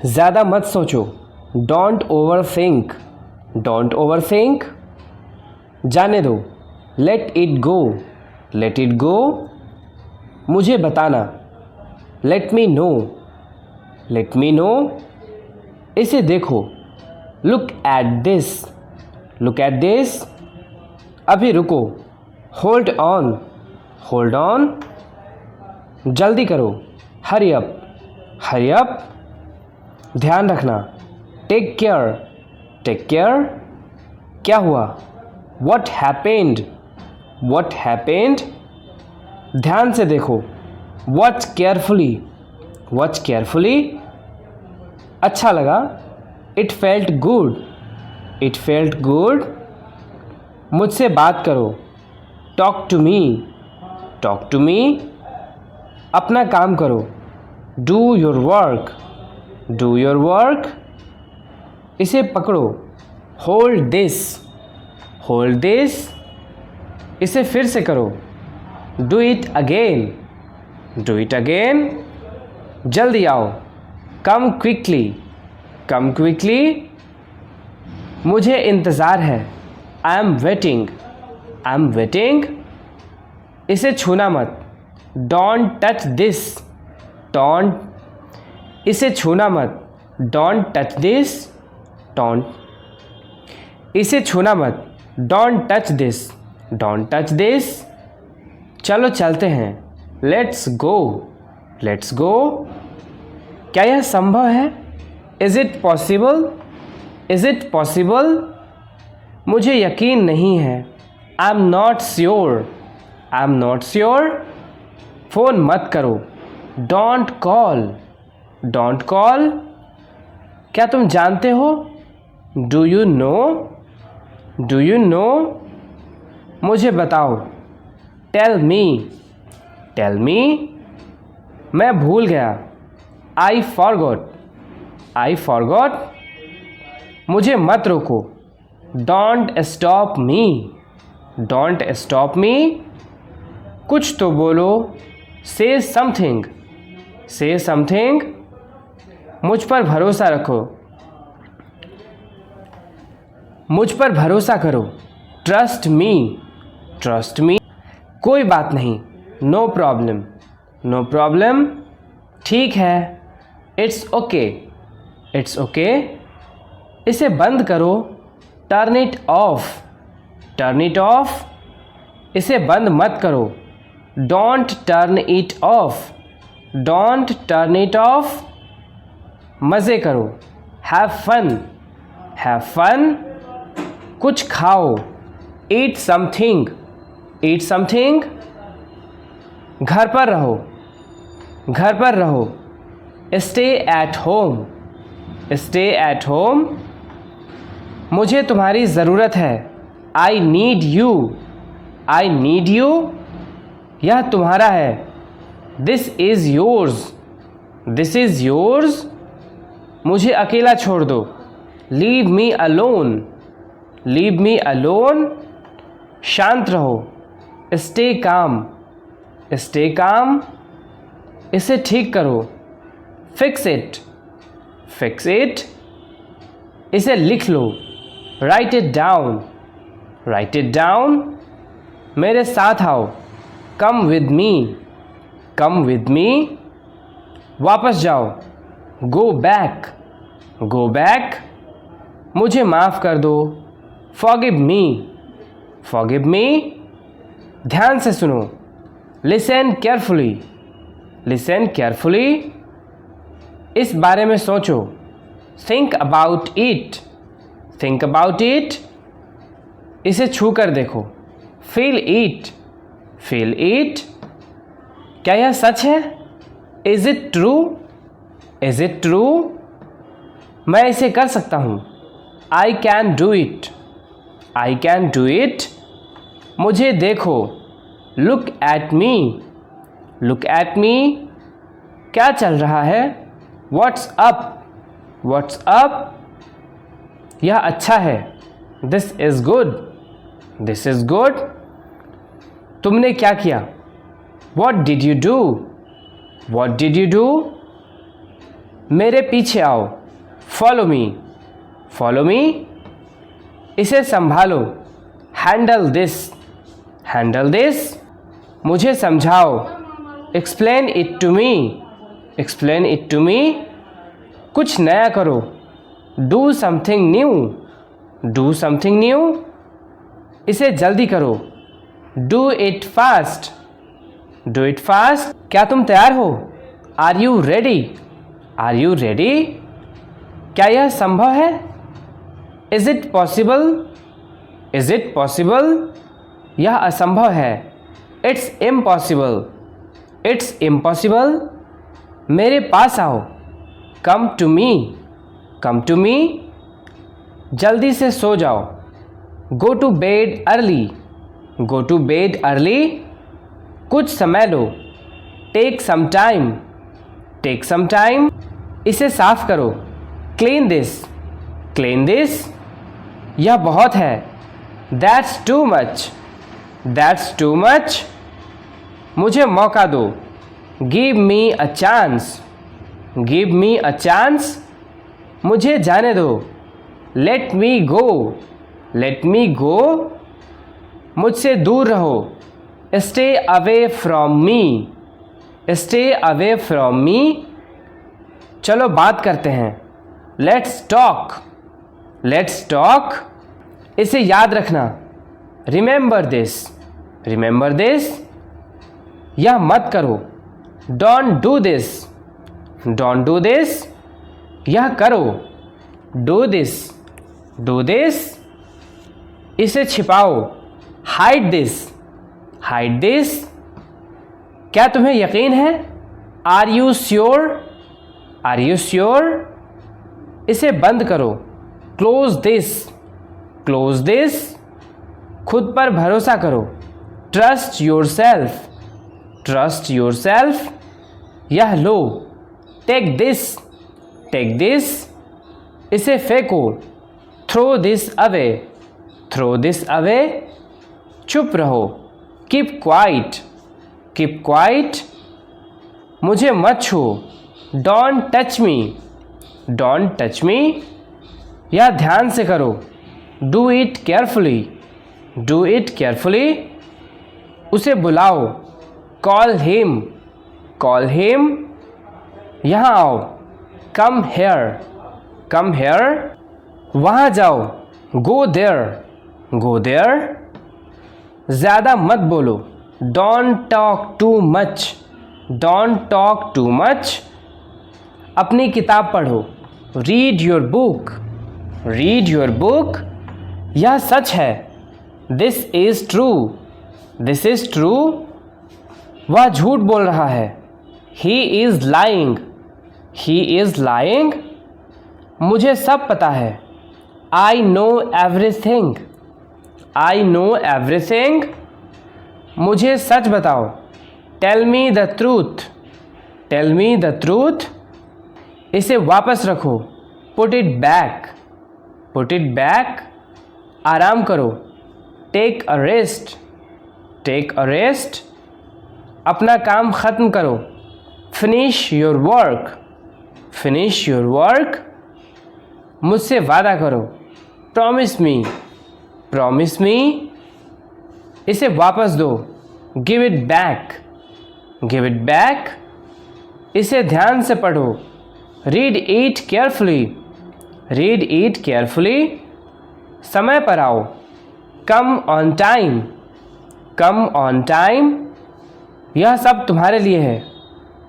ज़्यादा मत सोचो, don't over think, don't over think. जाने दो, let it go, let it go. मुझे बताना, let me know, let me know. इसे देखो, look at this, look at this. अभी रुको, होल्ड ऑन, होल्ड ऑन। जल्दी करो, हरी अप, हरी अप। ध्यान रखना, टेक केयर, टेक केयर। क्या हुआ, व्हाट हैपेंड, व्हाट हैपेंड। ध्यान से देखो, वॉच केयरफुली, वॉच केयरफुली। अच्छा लगा, it felt good, it felt good. मुझसे बात करो, talk to me, talk to me. अपना काम करो, do your work, do your work. इसे पकड़ो, होल्ड दिस, होल्ड दिस। इसे फिर से करो, do it again, do it again. जल्दी आओ, कम क्विकली, कम क्विकली। मुझे इंतज़ार है, I am waiting, I am waiting. इसे छूना मत, डोंट टच दिस, डोंट। इसे छूना मत, डोंट टच दिस, डोंट। इसे छूना मत, don't touch this, don't touch this. चलो चलते हैं, लेट्स गो, लेट्स गो। क्या यह संभव है, is it possible, is it possible. मुझे यकीन नहीं है, I am not sure, I am not sure. Phone मत करो, डोंट कॉल, डोंट कॉल। क्या तुम जानते हो, do you know, do you know. मुझे बताओ, टेल मी, टेल मी। मैं भूल गया, आई फॉरगॉट, आई फॉरगॉट। मुझे मत रोको, don't stop me, don't stop me. कुछ तो बोलो, से समथिंग, से समथिंग। मुझ पर भरोसा रखो, मुझ पर भरोसा करो, ट्रस्ट मी, ट्रस्ट मी। कोई बात नहीं, नो प्रॉब्लम, नो प्रॉब्लम। ठीक है, इट्स ओके, इट्स ओके। इसे बंद करो, turn it of, turn it of. इसे बंद मत करो, don't turn it of, don't turn it of. मज़े करो, हैव फन, हैव फन। कुछ खाओ, ईट समथिंग, ईट समथिंग। घर पर रहो, घर पर रहो, stay at home, stay at home. मुझे तुम्हारी ज़रूरत है, I need you, I need you. यह तुम्हारा है, this is yours, this is yours. मुझे अकेला छोड़ दो, leave me alone, leave me alone. शांत रहो, स्टे काम, स्टे काम। इसे ठीक करो, फिक्स इट, फिक्स इट। इसे लिख लो, write it down, write it down. मेरे साथ आओ, come with me, come with me. वापस जाओ, गो बैक, गो बैक। मुझे माफ़ कर दो, फॉरगिव मी, फॉरगिव मी। ध्यान से सुनो, लिसन केयरफुली, लिसन केयरफुली। इस बारे में सोचो, think about it, think about it. इसे छू कर देखो, फील इट, फील इट। क्या यह सच है, is it true, is it true. मैं इसे कर सकता हूँ, I can do it, I can do it. मुझे देखो, look at me, look at me. क्या चल रहा है, व्हाट्स अप, व्हाट्स अप। यह अच्छा है, this is good, this is good. तुमने क्या किया, what did you do, what did you do. मेरे पीछे आओ, फॉलो मी, फॉलो मी। इसे संभालो, हैंडल दिस, हैंडल दिस। मुझे समझाओ, explain it to me, explain it to me. कुछ नया करो, do something new, do something new. इसे जल्दी करो, do it fast, do it fast. क्या तुम तैयार हो? Are you ready, are you ready? क्या यह संभव है? Is it possible, is it possible? यह असंभव है, इट्स इम्पॉसिबल, इट्स इम्पॉसिबल। मेरे पास आओ, come to me, come to me. जल्दी से सो जाओ, go to bed early, go to bed early. कुछ समय लो, take some time, take some time. इसे साफ करो, क्लीन दिस, क्लीन दिस। यह बहुत है, that's too much, that's too much. मुझे मौका दो, give me a chance, give me a chance. मुझे जाने दो, लेट मी गो, लेट मी गो। मुझसे दूर रहो, stay away from me, stay away from me. चलो बात करते हैं, लेट्स टॉक, लेट्स टॉक। इसे याद रखना, रिमेंबर दिस, रिमेंबर दिस। यह मत करो, don't do this, don't do this. यह करो, डू दिस, डू दिस। इसे छिपाओ, हाइड दिस, हाइड दिस। क्या तुम्हें यकीन है? Are you sure, are you sure? इसे बंद करो, क्लोज दिस, क्लोज दिस। खुद पर भरोसा करो, trust yourself, trust yourself. यह लो, टेक दिस, टेक दिस। इसे फेंको, throw this away, throw this away. चुप रहो, कीप क्वाइट, कीप क्वाइट। मुझे मत छू, don't touch me, don't touch me. यह ध्यान से करो, do it carefully, do it carefully. उसे बुलाओ, कॉल हिम, कॉल हिम। यहाँ आओ, कम हेयर, कम हेयर। वहाँ जाओ, गो देयर, गो देयर। ज़्यादा मत बोलो, don't talk too much, don't talk too much. अपनी किताब पढ़ो, read your book, read your book. यह सच है, this is true, this is true. वह झूठ बोल रहा है, he is lying, he is lying. मुझे सब पता है, I know everything, I know everything. मुझे सच बताओ, tell me the truth, tell me the truth. इसे वापस रखो, put it back, put it back. आराम करो, take a rest, take a rest. अपना काम ख़त्म करो, finish your work, finish your work. मुझसे वादा करो, प्रॉमिस मी, प्रॉमिस मी। इसे वापस दो, give it back, give it back. इसे ध्यान से पढ़ो, read it carefully, read it carefully. समय पर आओ, come on time, come on time. यह सब तुम्हारे लिए है,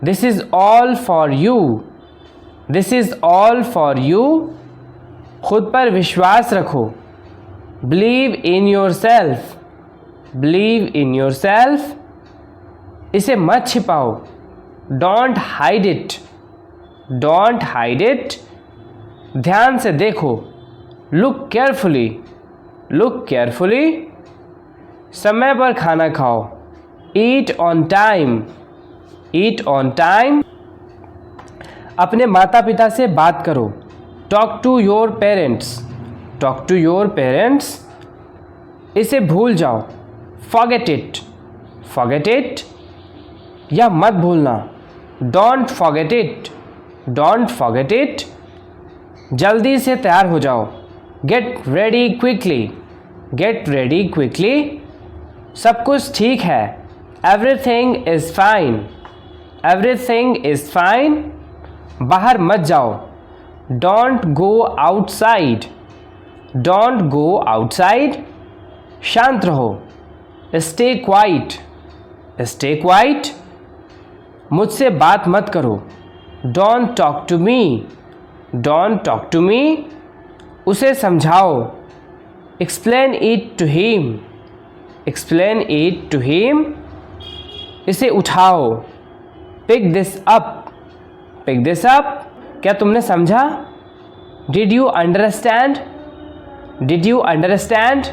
this is all for you, this is all for you. खुद पर विश्वास रखो, believe in yourself, believe in yourself. इसे मत छिपाओ, don't hide it, don't hide it. ध्यान से देखो, लुक केयरफुली, लुक केयरफुली। समय पर खाना खाओ, eat on time, eat on time. अपने माता पिता से बात करो, talk to your parents, talk to your parents. इसे भूल जाओ, फॉरगेट इट, फॉरगेट इट। या मत भूलना, don't forget it, don't forget it. जल्दी से तैयार हो जाओ, get ready quickly, get ready quickly. सब कुछ ठीक है, everything is fine, everything is fine. बाहर मत जाओ, don't go outside, don't go outside. शांत रहो, स्टे क्वाइट, स्टे क्वाइट। मुझसे बात मत करो, don't talk to me, don't talk to me. उसे समझाओ, explain it to him, explain it to him. इसे उठाओ, pick this up, pick this up. क्या तुमने समझा? Did you understand, did you understand.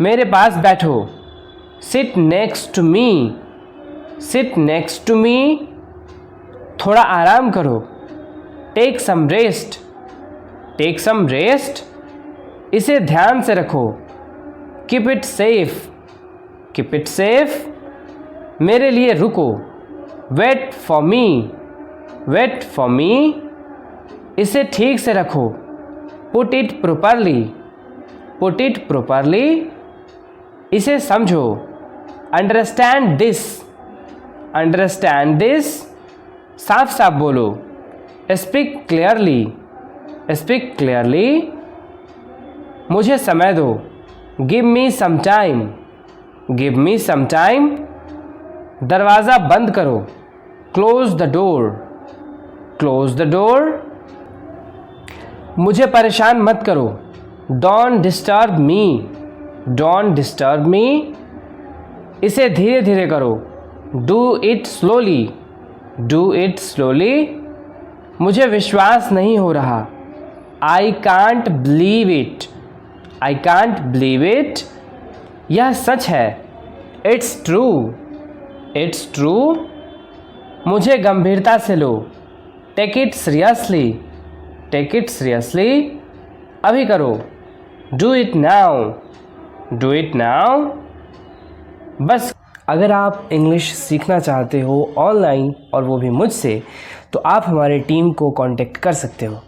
मेरे पास बैठो, sit next to me, sit next to me. थोड़ा आराम करो, take some rest, take some rest. इसे ध्यान से रखो, keep it safe, keep it safe. मेरे लिए रुको, wait for me, wait for me. इसे ठीक से रखो, put it properly, put it properly. इसे समझो, अंडरस्टैंड दिस, अंडरस्टैंड दिस। साफ साफ बोलो, स्पीक क्लियरली, स्पीक क्लियरली। मुझे समय दो, give me some time, give me some time. दरवाज़ा बंद करो, close the door, close the door. मुझे परेशान मत करो, don't disturb me, don't disturb me. इसे धीरे धीरे करो, do it slowly, do it slowly. मुझे विश्वास नहीं हो रहा, I can't believe it, I can't believe it. यह सच है, इट्स ट्रू, इट्स ट्रू। मुझे गंभीरता से लो, take it seriously, take it seriously. अभी करो, do it now, do it now. बस अगर आप इंग्लिश सीखना चाहते हो ऑनलाइन और वो भी मुझसे, तो आप हमारे टीम को कांटेक्ट कर सकते हो।